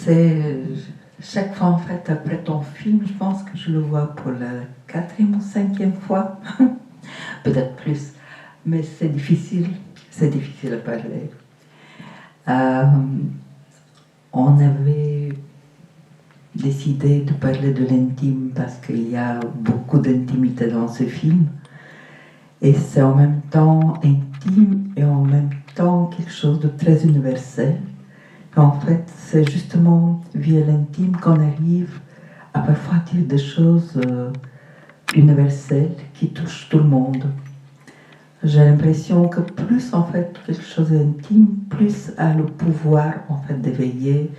c'est chaque fois en fait après ton film, je pense que je le vois pour la 4e ou 5e fois, peut-être plus, mais c'est difficile à parler. On avait décidé de parler de l'intime parce qu'il y a beaucoup d'intimité dans ce film, et c'est en même temps intime et en même temps quelque chose de très universel. En fait, c'est justement via l'intime qu'on arrive à parfois dire des choses universelles qui touchent tout le monde. J'ai l'impression que plus en fait quelque chose d'intime, plus a le pouvoir en fait d'éveiller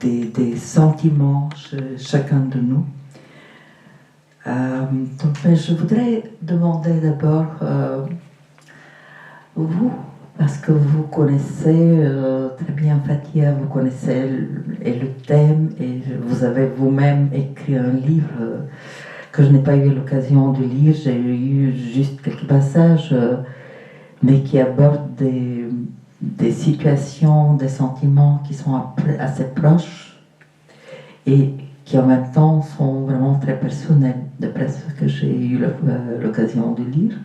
des sentiments chez chacun de nous. Donc, je voudrais demander d'abord vous, parce que vous connaissez très bien Fathia, vous connaissez le thème, et vous avez vous-même écrit un livre que je n'ai pas eu l'occasion de lire. J'ai eu juste quelques passages, mais qui abordent des situations, des sentiments qui sont assez proches et qui en même temps sont vraiment très personnels, d'après ce que j'ai eu l'occasion de lire.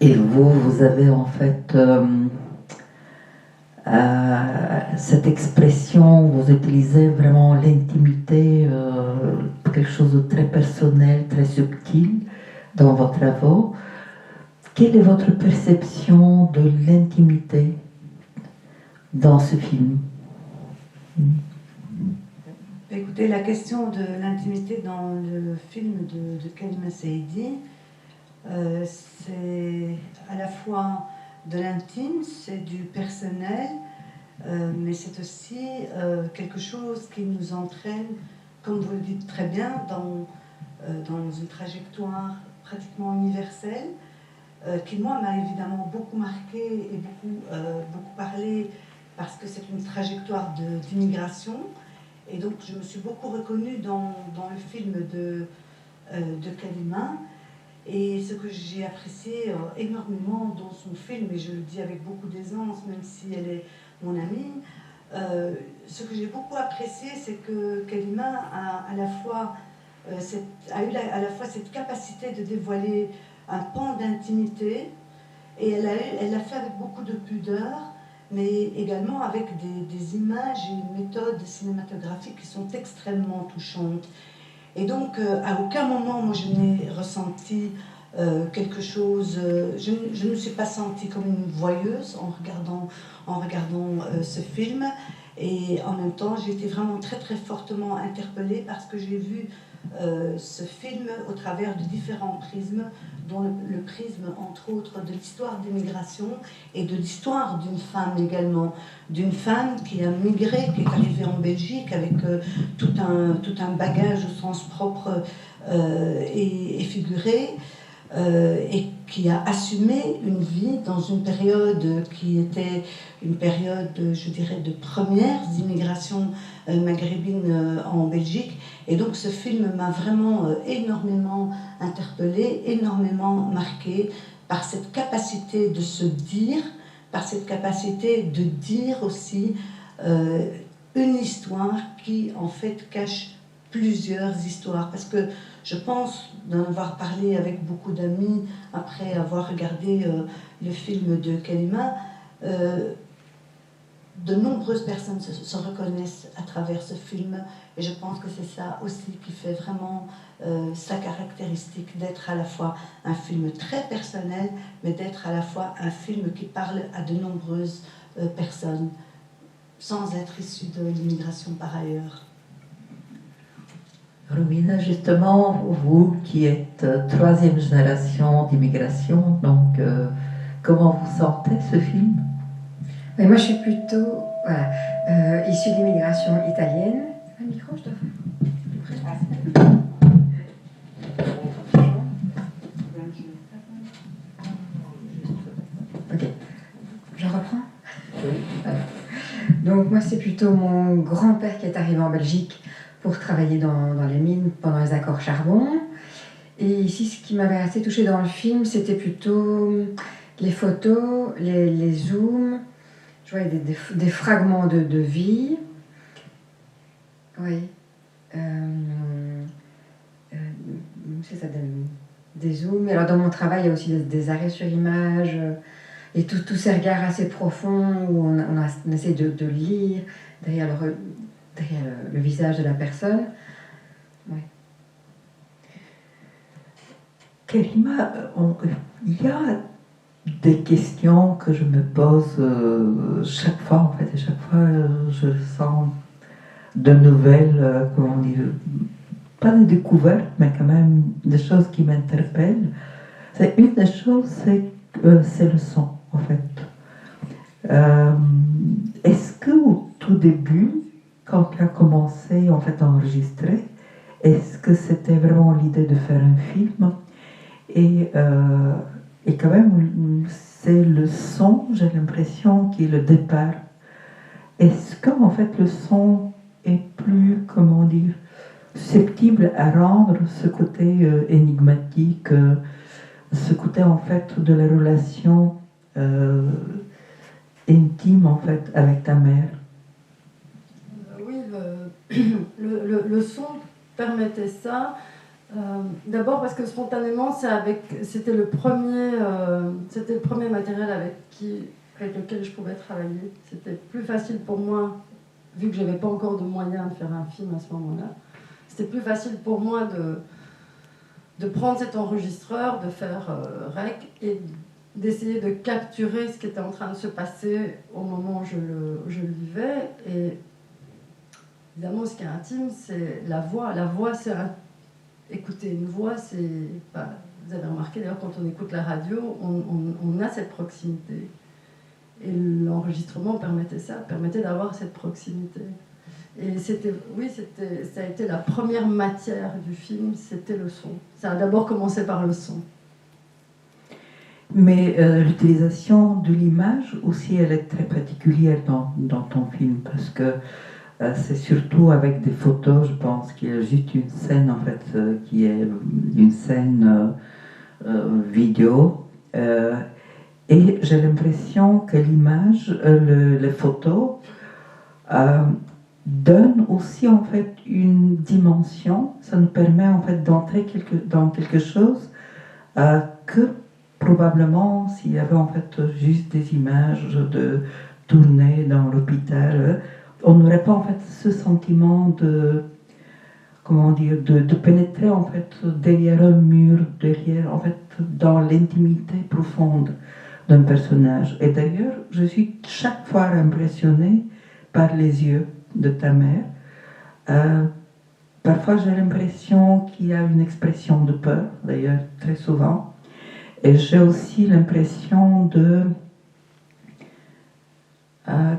Et vous avez en fait cette expression, vous utilisez vraiment l'intimité, quelque chose de très personnel, très subtil dans vos travaux. Quelle est votre perception de l'intimité dans ce film? Écoutez, la question de l'intimité dans le film de Kalima Saidi, c'est à la fois de l'intime, c'est du personnel, mais c'est aussi quelque chose qui nous entraîne, comme vous le dites très bien, dans une trajectoire pratiquement universelle, qui moi m'a évidemment beaucoup marqué et beaucoup parlé, parce que c'est une trajectoire d'immigration. Et donc je me suis beaucoup reconnue dans le film de Kalima. Et ce que j'ai apprécié énormément dans son film, et je le dis avec beaucoup d'aisance, même si elle est mon amie, ce que j'ai beaucoup apprécié, c'est que Kalima a eu à la fois cette capacité de dévoiler un pan d'intimité, et elle l'a fait avec beaucoup de pudeur, mais également avec des images et une méthode cinématographique qui sont extrêmement touchantes. Et donc, à aucun moment, moi, je n'ai ressenti quelque chose... je ne me suis pas sentie comme une voyeuse en regardant ce film. Et en même temps, j'ai été vraiment très, très fortement interpellée parce que j'ai vu ce film au travers de différents prismes, dont le prisme, entre autres, de l'histoire d'immigration et de l'histoire d'une femme également. D'une femme qui a migré, qui est arrivée en Belgique avec tout un bagage au sens propre et figuré, et qui a assumé une vie dans une période qui était une période, je dirais, de premières immigrations maghrébines en Belgique. Et donc ce film m'a vraiment énormément interpellée, énormément marquée par cette capacité de se dire, par cette capacité de dire aussi une histoire qui en fait cache plusieurs histoires. Parce que je pense d'en avoir parlé avec beaucoup d'amis après avoir regardé le film de Kalima, de nombreuses personnes se reconnaissent à travers ce film, et je pense que c'est ça aussi qui fait vraiment sa caractéristique, d'être à la fois un film très personnel, mais d'être à la fois un film qui parle à de nombreuses personnes, sans être issu de l'immigration par ailleurs. Romina, justement, vous qui êtes 3e génération d'immigration, donc comment vous sentez ce film? Mais moi, je suis plutôt issue d'immigration italienne. Un micro, je dois faire. Ok, je reprends. Donc moi, c'est plutôt mon grand-père qui est arrivé en Belgique pour travailler dans les mines pendant les accords charbon. Et ici, ce qui m'avait assez touchée dans le film, c'était plutôt les photos, les zooms. je voyais des fragments de vie. Oui. C'est ça, des zooms. Mais alors dans mon travail, il y a aussi des arrêts sur image et tous ces regards assez profonds où on essaie de lire derrière le visage de la personne. Oui. Karima, il y a des questions que je me pose chaque fois, en fait, et chaque fois je sens de nouvelles, comment dire, pas des découvertes, mais quand même des choses qui m'interpellent. Une des choses, c'est le son, en fait. Est-ce qu'au tout début, quand tu as commencé en fait à enregistrer, est-ce que c'était vraiment l'idée de faire un film? Et quand même, c'est le son, j'ai l'impression, qui est le départ. Est-ce qu'en fait le son est plus, comment dire, susceptible à rendre ce côté énigmatique, ce côté en fait de la relation intime en fait avec ta mère? Oui, le son permettait ça. D'abord parce que spontanément, c'était le premier matériel avec lequel je pouvais travailler. C'était plus facile pour moi, vu que je n'avais pas encore de moyens de faire un film à ce moment-là. C'était plus facile pour moi de prendre cet enregistreur, de faire rec et d'essayer de capturer ce qui était en train de se passer au moment où je le vivais. Et évidemment, ce qui est intime, c'est la voix. La voix, c'est écouter une voix, c'est... vous avez remarqué d'ailleurs, quand on écoute la radio, on a cette proximité. Et l'enregistrement permettait d'avoir cette proximité. Et ça a été la première matière du film, c'était le son. Ça a d'abord commencé par le son. Mais l'utilisation de l'image aussi, elle est très particulière dans ton film, parce que c'est surtout avec des photos, je pense qu'il y a juste une scène en fait qui est une scène vidéo, et j'ai l'impression que l'image, les photos donnent aussi en fait une dimension. Ça nous permet en fait d'entrer dans quelque chose que probablement s'il y avait en fait juste des images de tournées dans l'hôpital, on n'aurait pas en fait ce sentiment de, comment dire, de pénétrer en fait derrière un mur, derrière en fait dans l'intimité profonde d'un personnage. Et d'ailleurs, je suis chaque fois impressionnée par les yeux de ta mère. Parfois, j'ai l'impression qu'il y a une expression de peur, d'ailleurs très souvent. Et j'ai aussi l'impression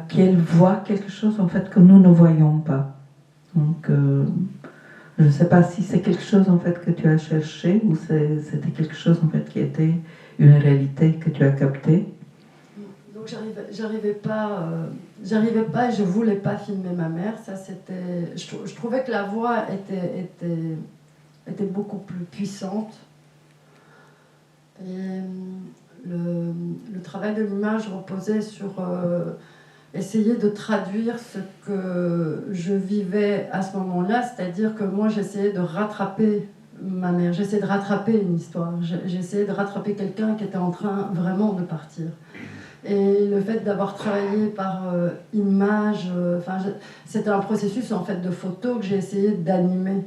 qu'elle voit quelque chose en fait que nous ne voyons pas. Donc, je ne sais pas si c'est quelque chose en fait que tu as cherché ou c'était quelque chose en fait qui était une réalité que tu as captée. Donc j'arrivais pas, je voulais pas filmer ma mère. Ça c'était, je trouvais que la voix était beaucoup plus puissante. Et le travail de l'image reposait sur essayer de traduire ce que je vivais à ce moment-là, c'est-à-dire que moi j'essayais de rattraper ma mère, j'essayais de rattraper une histoire, j'essayais de rattraper quelqu'un qui était en train vraiment de partir. Et le fait d'avoir travaillé par image, c'était un processus en fait de photo que j'ai essayé d'animer.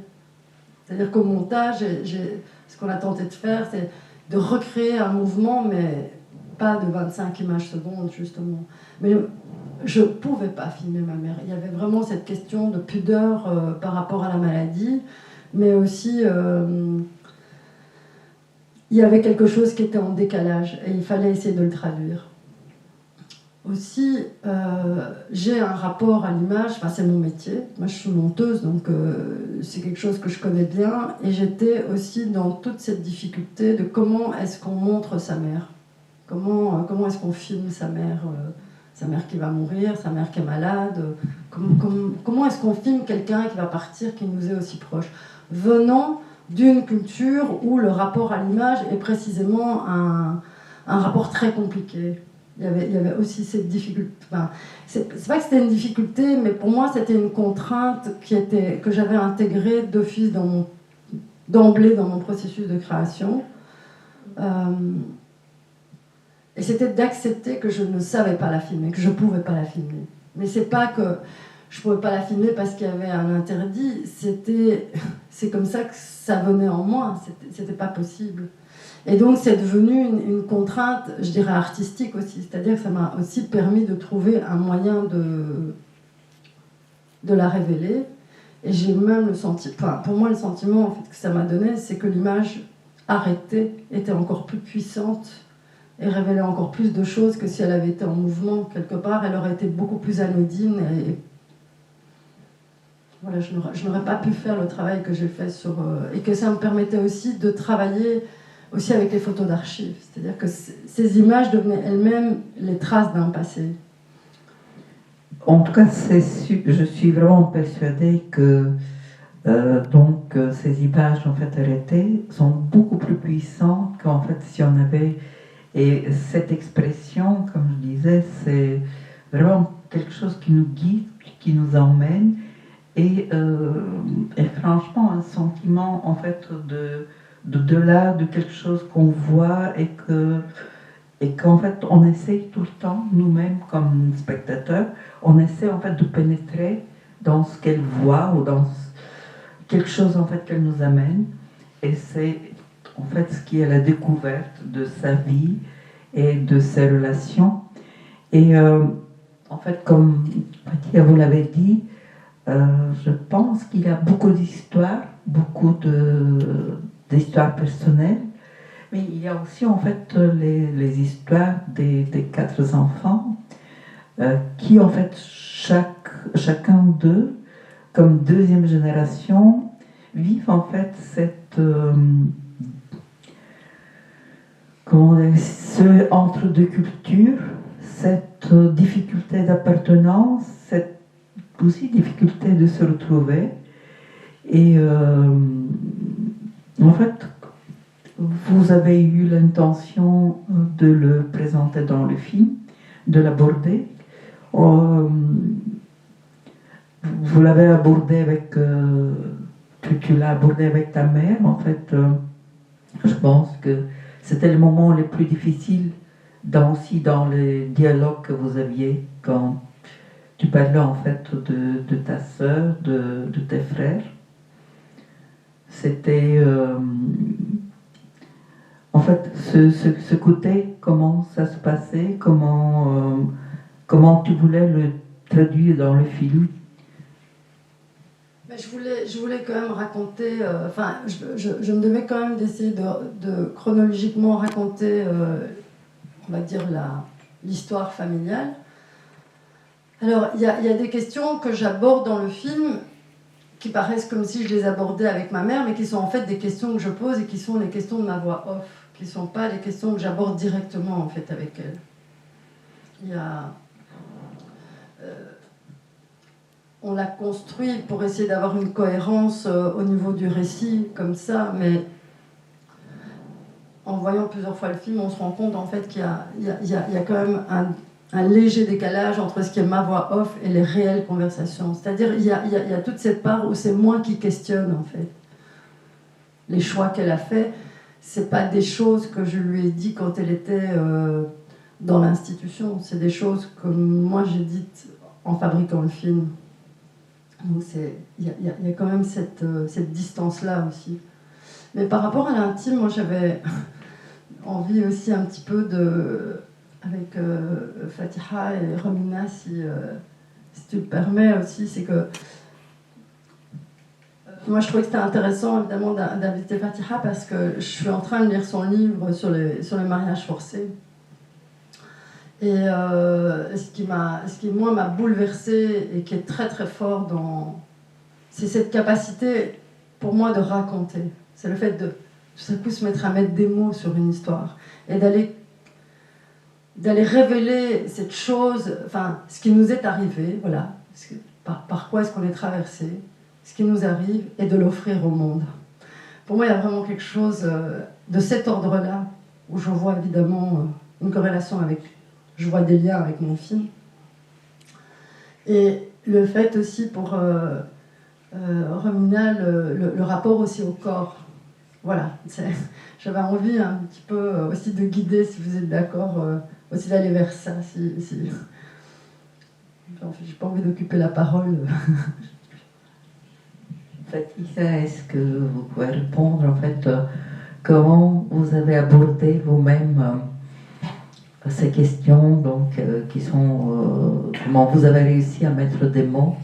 C'est-à-dire qu'au montage, ce qu'on a tenté de faire, c'est de recréer un mouvement, mais pas de 25 images secondes, justement. Mais je ne pouvais pas filmer ma mère. Il y avait vraiment cette question de pudeur par rapport à la maladie, mais aussi, il y avait quelque chose qui était en décalage, et il fallait essayer de le traduire. Aussi, j'ai un rapport à l'image, c'est mon métier, moi je suis monteuse, donc c'est quelque chose que je connais bien, et j'étais aussi dans toute cette difficulté de comment est-ce qu'on montre sa mère, comment est-ce qu'on filme sa mère qui va mourir, sa mère qui est malade, comment est-ce qu'on filme quelqu'un qui va partir, qui nous est aussi proche, venant d'une culture où le rapport à l'image est précisément un rapport très compliqué. il y avait aussi cette difficulté. Enfin, c'est pas que c'était une difficulté, mais pour moi, c'était une contrainte que j'avais intégrée d'office d'emblée dans mon processus de création. Et c'était d'accepter que je ne savais pas la filmer, que je ne pouvais pas la filmer. Mais c'est pas que je ne pouvais pas la filmer parce qu'il y avait un interdit, c'est comme ça que ça venait en moi, c'était pas possible. Et donc c'est devenu une contrainte, je dirais artistique aussi, c'est-à-dire que ça m'a aussi permis de trouver un moyen de la révéler. Et j'ai même le sentiment, enfin, pour moi le sentiment en fait, que ça m'a donné, c'est que l'image arrêtée était encore plus puissante et révélait encore plus de choses que si elle avait été en mouvement quelque part, elle aurait été beaucoup plus anodine et voilà, je n'aurais pas pu faire le travail que j'ai fait et que ça me permettait aussi de travailler aussi avec les photos d'archives, c'est-à-dire que ces images devenaient elles-mêmes les traces d'un passé. En tout cas, je suis vraiment persuadée que ces images en fait arrêtées sont beaucoup plus puissantes qu'en fait si on avait. Et cette expression, comme je disais, c'est vraiment quelque chose qui nous guide, qui nous emmène, et franchement un sentiment en fait de là, de quelque chose qu'on voit et qu'en fait on essaye tout le temps, nous-mêmes comme spectateurs, on essaie en fait de pénétrer dans ce qu'elle voit ou dans quelque chose en fait qu'elle nous amène, et c'est en fait ce qui est la découverte de sa vie et de ses relations. Et en fait, comme Fatia vous l'avez dit, je pense qu'il y a beaucoup d'histoires, beaucoup d'histoires personnelles, mais il y a aussi en fait les histoires des 4 enfants qui en fait chacun d'eux, comme deuxième génération, vivent en fait cette ce entre-deux cultures, cette difficulté d'appartenance, cette aussi difficulté de se retrouver. Et en fait, vous avez eu l'intention de le présenter dans le film, de l'aborder. Vous l'avez abordé avec... tu l'as abordé avec ta mère, en fait. Je pense que c'était le moment le plus difficile aussi dans les dialogues que vous aviez quand tu parlais en fait de ta sœur, de tes frères. C'était en fait ce côté, comment ça se passait, comment tu voulais le traduire dans le film. Mais je voulais quand même raconter, je me devais quand même d'essayer de chronologiquement raconter, on va dire, l'histoire familiale. Alors, il y a des questions que j'aborde dans le film qui paraissent comme si je les abordais avec ma mère, mais qui sont en fait des questions que je pose et qui sont les questions de ma voix off, qui ne sont pas les questions que j'aborde directement en fait avec elle. Il y a... on l'a construit pour essayer d'avoir une cohérence au niveau du récit, comme ça, mais en voyant plusieurs fois le film, on se rend compte en fait qu'il y a quand même un léger décalage entre ce qui est ma voix off et les réelles conversations. C'est-à-dire il y a toute cette part où c'est moi qui questionne en fait. Les choix qu'elle a faits, c'est pas des choses que je lui ai dit quand elle était dans l'institution, c'est des choses que moi j'ai dites en fabriquant le film. Donc il y a quand même cette distance-là aussi. Mais par rapport à l'intime, moi j'avais envie aussi un petit peu avec Fatiha et Romina, si tu le permets aussi, c'est que moi je trouvais que c'était intéressant évidemment d'inviter Fatiha parce que je suis en train de lire son livre sur les mariages forcés. Et ce qui moi m'a bouleversée et qui est très très fort c'est cette capacité pour moi de raconter. C'est le fait de tout à coup se mettre à mettre des mots sur une histoire et d'aller révéler cette chose, enfin ce qui nous est arrivé, voilà, par quoi est-ce qu'on est traversé, ce qui nous arrive, et de l'offrir au monde. Pour moi, il y a vraiment quelque chose de cet ordre-là où je vois évidemment une corrélation avec je vois des liens avec mon film. Et le fait aussi pour Romina, le rapport aussi au corps. Voilà, j'avais envie un petit peu aussi de guider, si vous êtes d'accord, aussi d'aller vers ça. J'ai pas envie d'occuper la parole. Fatica, est-ce que vous pouvez répondre en fait comment vous avez abordé vous-même ces questions donc, qui sont comment vous avez réussi à mettre des mots?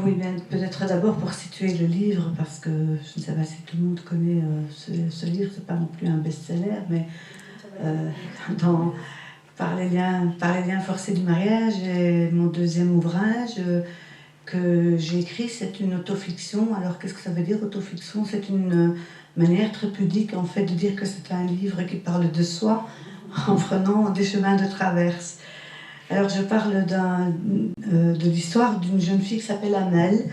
Oui, bien, peut-être d'abord pour situer le livre, parce que je ne sais pas si tout le monde connaît ce livre, c'est pas non plus un best-seller, mais par les liens forcés du mariage, et mon deuxième ouvrage que j'ai écrit, c'est une autofiction. Alors qu'est-ce que ça veut dire autofiction? C'est une manière très pudique en fait de dire que c'est un livre qui parle de soi en prenant des chemins de traverse. Alors je parle de l'histoire d'une jeune fille qui s'appelle Amel.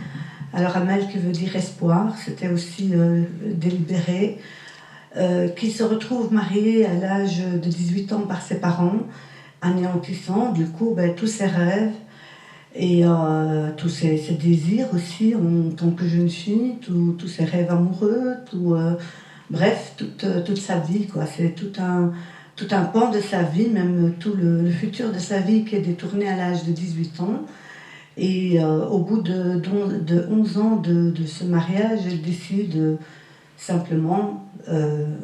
Alors Amel qui veut dire espoir, c'était aussi délibéré, qui se retrouve mariée à l'âge de 18 ans par ses parents, anéantissant du coup tous ses rêves et tous ses désirs aussi en tant que jeune fille, tous ses rêves amoureux, bref, toute sa vie, quoi. C'est tout un pan de sa vie, même tout le futur de sa vie qui est détourné à l'âge de 18 ans. Et au bout de 11 ans de ce mariage, elle décide simplement,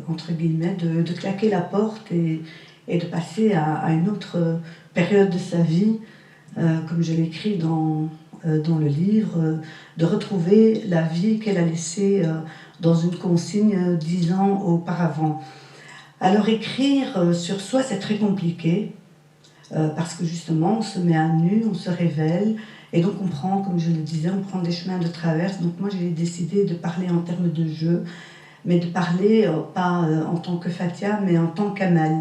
entre guillemets, de claquer la porte et de passer à une autre période de sa vie, comme je l'écris dans le livre, de retrouver la vie qu'elle a laissée dans une consigne 10 ans auparavant. Alors écrire sur soi, c'est très compliqué, parce que justement, on se met à nu, on se révèle, et donc on prend, comme je le disais, on prend des chemins de traverse. Donc moi, j'ai décidé de parler en termes de jeu, mais de parler pas en tant que Fatia, mais en tant qu'Amel.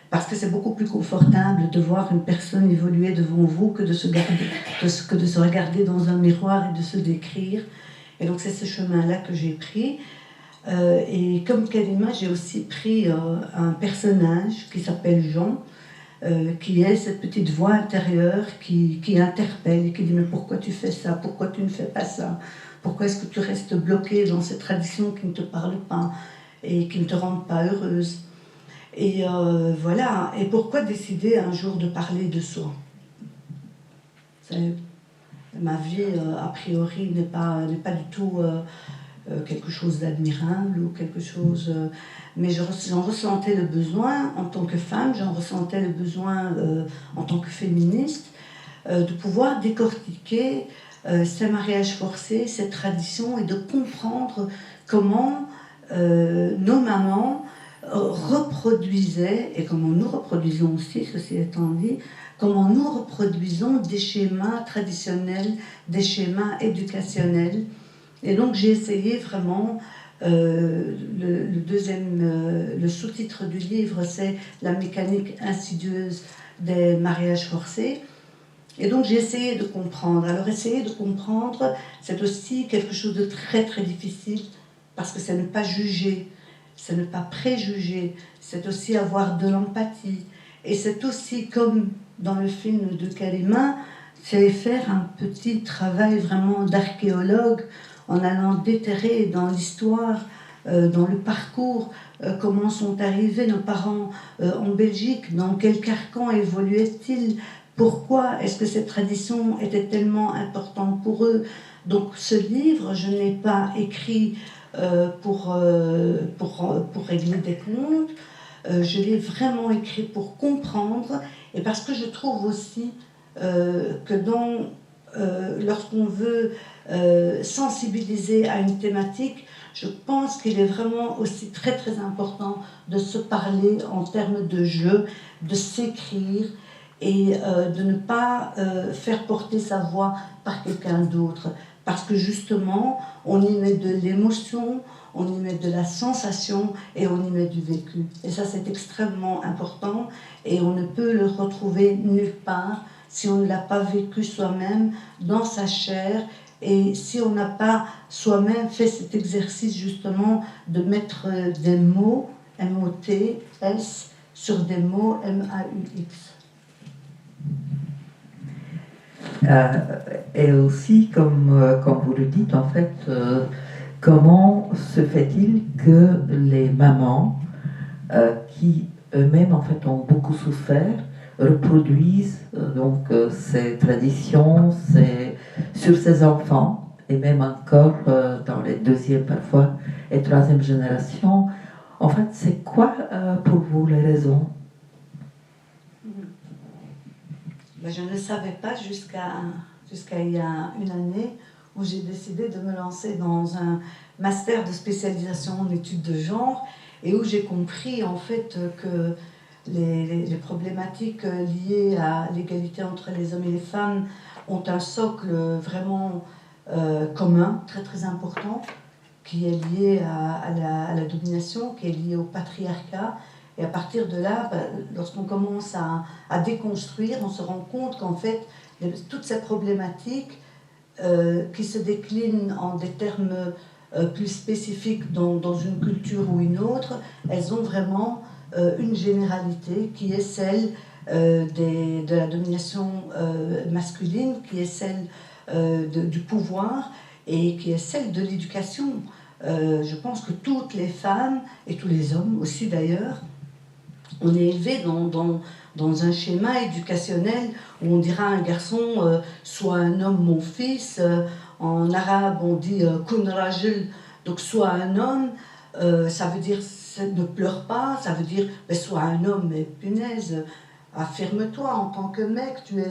Parce que c'est beaucoup plus confortable de voir une personne évoluer devant vous que de se regarder dans un miroir et de se décrire. Et donc c'est ce chemin-là que j'ai pris. Et comme Kalima, j'ai aussi pris un personnage qui s'appelle Jean, qui est cette petite voix intérieure qui interpelle et qui dit « Mais pourquoi tu fais ça? Pourquoi tu ne fais pas ça? Pourquoi est-ce que tu restes bloqué dans ces traditions qui ne te parlent pas et qui ne te rendent pas heureuse ?» Et voilà. Et pourquoi décider un jour de parler de soi? Ma vie, a priori, n'est pas du tout quelque chose d'admirable ou quelque chose... mais j'en ressentais le besoin en tant que femme, j'en ressentais le besoin en tant que féministe, de pouvoir décortiquer ces mariages forcés, ces traditions, et de comprendre comment nos mamans reproduisaient, et comment nous reproduisons aussi, ceci étant dit, comment nous reproduisons des schémas traditionnels, des schémas éducationnels. Et donc j'ai essayé vraiment, le sous-titre du livre, c'est « La mécanique insidieuse des mariages forcés ». Et donc j'ai essayé de comprendre. Alors essayer de comprendre, c'est aussi quelque chose de très très difficile, parce que c'est ne pas juger, c'est ne pas préjuger, c'est aussi avoir de l'empathie. Et c'est aussi, comme dans le film de Kalima, c'est faire un petit travail vraiment d'archéologue, en allant déterrer dans l'histoire, dans le parcours, comment sont arrivés nos parents en Belgique, dans quel carcan évoluaient-ils, pourquoi est-ce que cette tradition était tellement importante pour eux. Donc ce livre, je n'ai pas écrit pour régler des comptes, je l'ai vraiment écrit pour comprendre, et parce que je trouve aussi que lorsqu'on veut sensibiliser à une thématique, je pense qu'il est vraiment aussi très très important de se parler en termes de jeu, de s'écrire et de ne pas faire porter sa voix par quelqu'un d'autre, parce que justement on y met de l'émotion, on y met de la sensation et on y met du vécu, et ça c'est extrêmement important, et on ne peut le retrouver nulle part si on ne l'a pas vécu soi-même dans sa chair, et si on n'a pas soi-même fait cet exercice justement de mettre des mots, M-O-T-S, sur des mots MAUX. Et aussi, comme vous le dites, en fait, comment se fait-il que les mamans, qui eux-mêmes en fait ont beaucoup souffert, reproduisent ces traditions sur ces enfants, et même encore dans les deuxième parfois et troisième générations. En fait, c'est quoi pour vous les raisons? Je ne le savais pas jusqu'à il y a une année où j'ai décidé de me lancer dans un master de spécialisation en études de genre et où j'ai compris en fait que les problématiques liées à l'égalité entre les hommes et les femmes ont un socle vraiment commun, très très important, qui est lié à la domination, qui est lié au patriarcat. Et à partir de là, lorsqu'on commence à déconstruire, on se rend compte qu'en fait, toutes ces problématiques qui se déclinent en des termes plus spécifiques dans une culture ou une autre, elles ont vraiment une généralité qui est celle de la domination masculine, qui est celle du pouvoir et qui est celle de l'éducation. Je pense que toutes les femmes, et tous les hommes aussi d'ailleurs, on est élevé dans un schéma éducationnel où on dira à un garçon sois un homme mon fils, en arabe on dit kun rajul, donc sois un homme, ça veut dire ne pleure pas, ça veut dire sois un homme, mais punaise, affirme-toi en tant que mec, tu es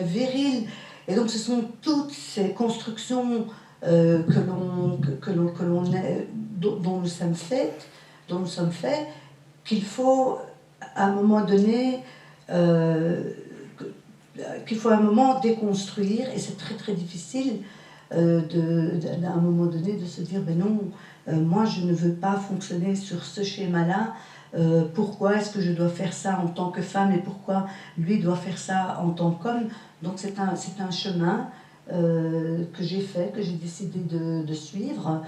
viril. Et donc ce sont toutes ces constructions dont nous sommes faits, qu'il faut à un moment donné déconstruire, et c'est très très difficile à un moment donné de se dire non, moi je ne veux pas fonctionner sur ce schéma-là, pourquoi est-ce que je dois faire ça en tant que femme et pourquoi lui doit faire ça en tant qu'homme. Donc c'est un chemin que j'ai fait, que j'ai décidé de suivre.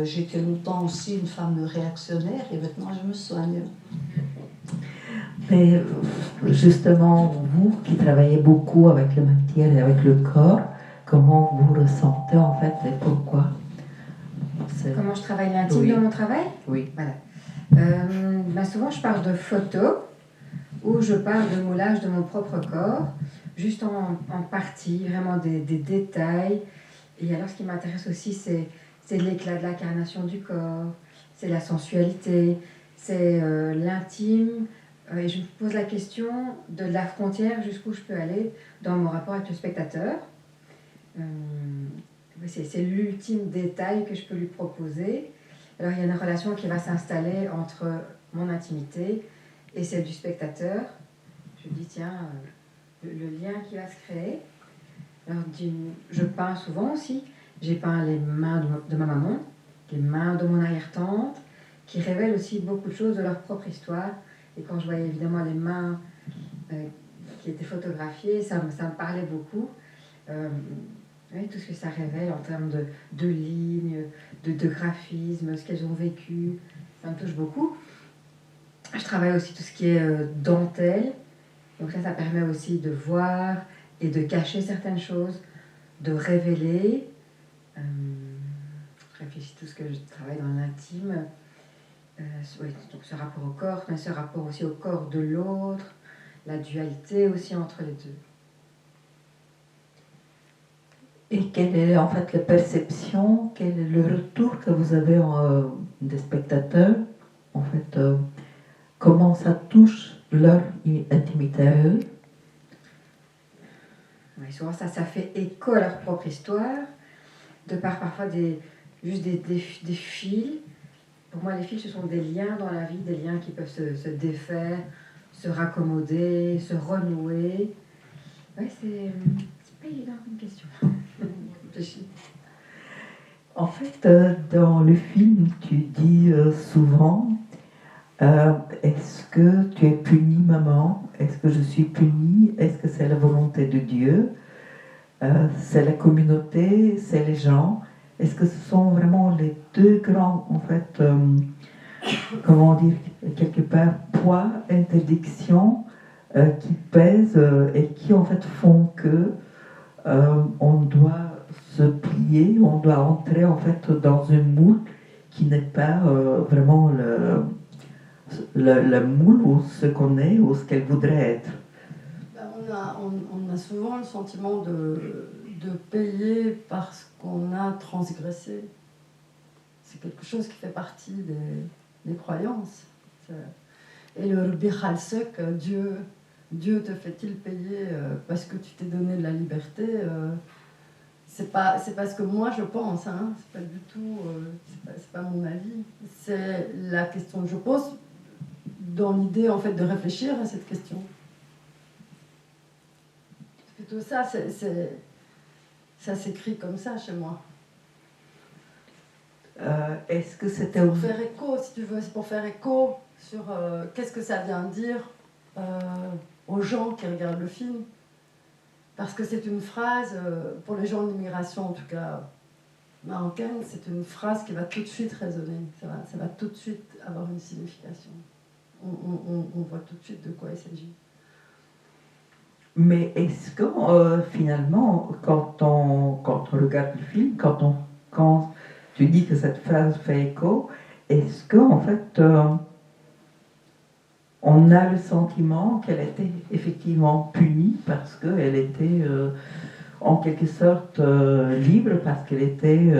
J'ai été longtemps aussi une femme réactionnaire et maintenant je me soigne. Mais justement, vous qui travaillez beaucoup avec la matière et avec le corps, comment vous ressentez en fait et pourquoi? Comment je travaille l'intime dans mon travail? Oui. Voilà. Souvent je parle de photos où je parle de moulage de mon propre corps, juste en partie, vraiment des détails. Et alors ce qui m'intéresse aussi, c'est l'éclat de l'incarnation du corps, c'est la sensualité, c'est l'intime. Et je me pose la question de la frontière jusqu'où je peux aller dans mon rapport avec le spectateur. C'est l'ultime détail que je peux lui proposer. Alors il y a une relation qui va s'installer entre mon intimité et celle du spectateur. Je me dis tiens, le lien qui va se créer. Alors je peins souvent aussi. J'ai peint les mains de ma maman, les mains de mon arrière-tante, qui révèlent aussi beaucoup de choses de leur propre histoire. Et quand je voyais évidemment les mains qui étaient photographiées, ça me parlait beaucoup. Oui, tout ce que ça révèle en termes de lignes, de graphisme, ce qu'elles ont vécu, ça me touche beaucoup. Je travaille aussi tout ce qui est dentelle. Donc ça permet aussi de voir et de cacher certaines choses, de révéler. Je réfléchis tout ce que je travaille dans l'intime. Oui, donc ce rapport au corps, mais ce rapport aussi au corps de l'autre, la dualité aussi entre les deux. Et quelle est en fait la perception, quel est le retour que vous avez des spectateurs? En fait, comment ça touche leur intimité à eux? Oui, souvent ça fait écho à leur propre histoire, de par parfois juste des fils. Pour moi, les fils, ce sont des liens dans la vie, des liens qui peuvent se défaire, se raccommoder, se renouer. Oui, c'est pas évident comme question. En fait, dans le film, tu dis souvent est-ce que tu es punie, maman? Est-ce que je suis punie? Est-ce que c'est la volonté de Dieu? C'est la communauté? C'est les gens? Est-ce que ce sont vraiment les deux grands en fait, comment dire, quelque part, poids, interdiction qui pèsent et qui en fait font que on doit se plier, on doit entrer en fait dans un moule qui n'est pas vraiment le moule ou ce qu'on est ou ce qu'elle voudrait être. On a souvent le sentiment de payer parce qu'on a transgressé. C'est quelque chose qui fait partie des croyances. Et le Bichalsek, Dieu te fait-il payer parce que tu t'es donné de la liberté, c'est pas ce que moi je pense, hein. C'est pas du tout, c'est pas mon avis. C'est la question que je pose dans l'idée en fait de réfléchir à cette question. C'est plutôt ça, ça s'écrit comme ça chez moi. Est-ce que c'était pour faire écho, si tu veux, c'est pour faire écho sur qu'est-ce que ça vient dire aux gens qui regardent le film. Parce que c'est une phrase, pour les gens de l'immigration en tout cas marocaine, c'est une phrase qui va tout de suite résonner, ça va tout de suite avoir une signification. On voit tout de suite de quoi il s'agit. Mais est-ce que finalement, quand on regarde le film, quand tu dis que cette phrase fait écho, est-ce qu'en fait, on a le sentiment qu'elle était effectivement punie parce qu'elle était en quelque sorte libre, parce qu'elle était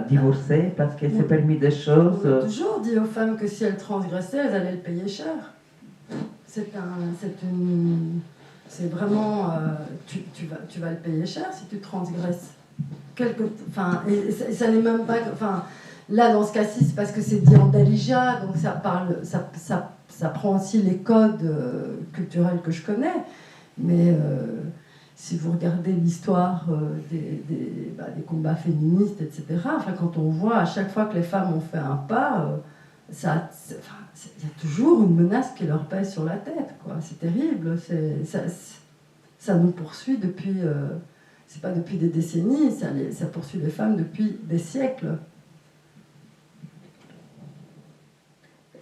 divorcée, parce qu'elle s'est permis des choses. On a toujours dit aux femmes que si elles transgressaient, elles allaient le payer cher. C'est vraiment, tu vas le payer cher si tu transgresses. Ça n'est même pas, là dans ce cas-ci, c'est parce que c'est dit en Darija, donc ça prend aussi les codes culturels que je connais, mais si vous regardez l'histoire des combats féministes, etc., quand on voit à chaque fois que les femmes ont fait un pas, il y a toujours une menace qui leur pèse sur la tête, quoi. C'est terrible, ça nous poursuit depuis, c'est pas depuis des décennies, ça poursuit les femmes depuis des siècles.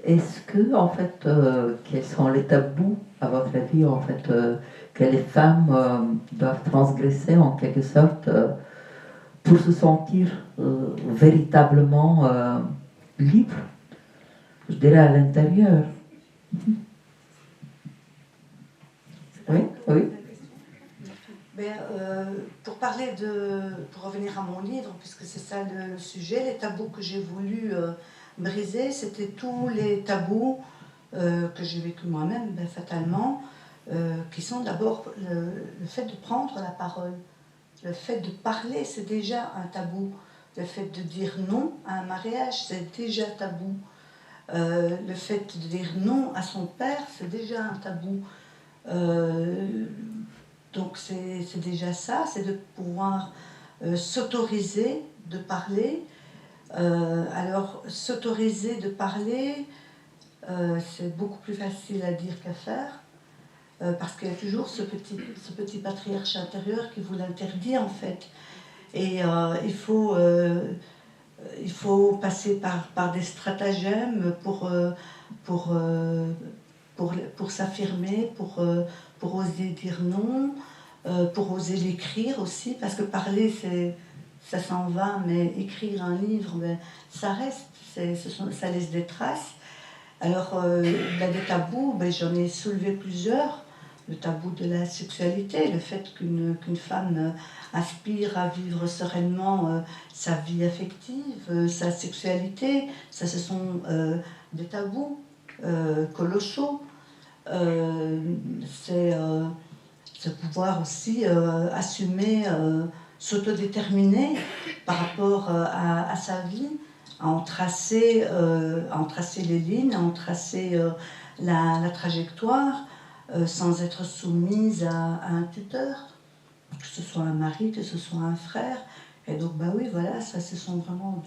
Est-ce que, en fait, quels sont les tabous, à votre avis, en fait, que les femmes doivent transgresser en quelque sorte pour se sentir véritablement libres, je dirais à l'intérieur? Oui, oui. Mais, pour revenir à mon livre, puisque c'est ça le sujet, les tabous que j'ai voulu briser, c'était tous les tabous que j'ai vécu moi-même, fatalement, qui sont d'abord le fait de prendre la parole. Le fait de parler, c'est déjà un tabou. Le fait de dire non à un mariage, c'est déjà tabou. Le fait de dire non à son père, c'est déjà un tabou. Donc c'est déjà ça, c'est de pouvoir s'autoriser de parler. Alors s'autoriser de parler, c'est beaucoup plus facile à dire qu'à faire, parce qu'il y a toujours ce petit patriarche intérieur qui vous l'interdit en fait. Et il faut passer par des stratagèmes pour s'affirmer, pour oser dire non, pour oser l'écrire aussi, parce que parler, ça s'en va, mais écrire un livre, ça reste, ça laisse des traces. Alors, des tabous, j'en ai soulevé plusieurs. Le tabou de la sexualité, le fait qu'une femme aspire à vivre sereinement sa vie affective, sa sexualité, ça ce sont des tabous colossaux. C'est pouvoir aussi assumer, s'autodéterminer par rapport à sa vie, à en tracer les lignes, à en tracer la trajectoire, sans être soumise à un tuteur, que ce soit un mari, que ce soit un frère. Et donc, oui, voilà, ça, ce sont vraiment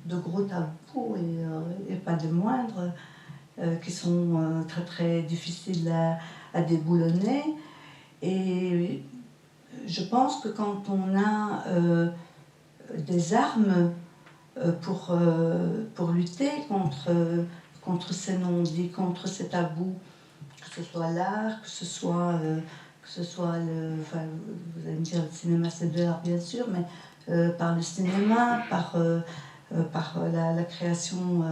de gros tabous et pas des moindres, qui sont très, très difficiles à déboulonner. Et je pense que quand on a des armes pour lutter contre ces non-dits, contre ces tabous, que ce soit l'art, que ce soit enfin, vous allez me dire, le cinéma c'est de l'art bien sûr, mais par le cinéma, par la création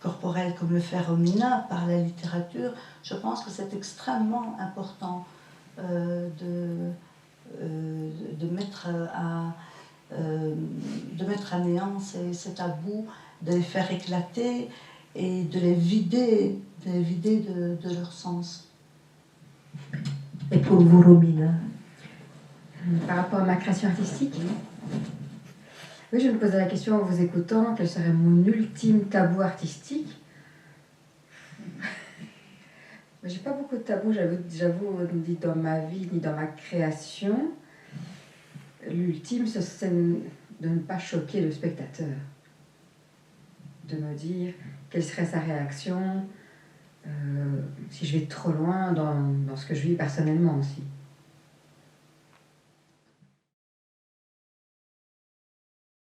corporelle comme le fait Romina, par la littérature, je pense que c'est extrêmement important de mettre à néant ces tabous, de les faire éclater et de les vider de leur sens. Et pour vous, Romina? Par rapport à ma création artistique, oui, je me posais la question en vous écoutant, quel serait mon ultime tabou artistique? J'ai pas beaucoup de tabous, j'avoue, ni dans ma vie, ni dans ma création. L'ultime, ce serait de ne pas choquer le spectateur. De me dire quelle serait sa réaction si je vais trop loin dans ce que je vis personnellement aussi.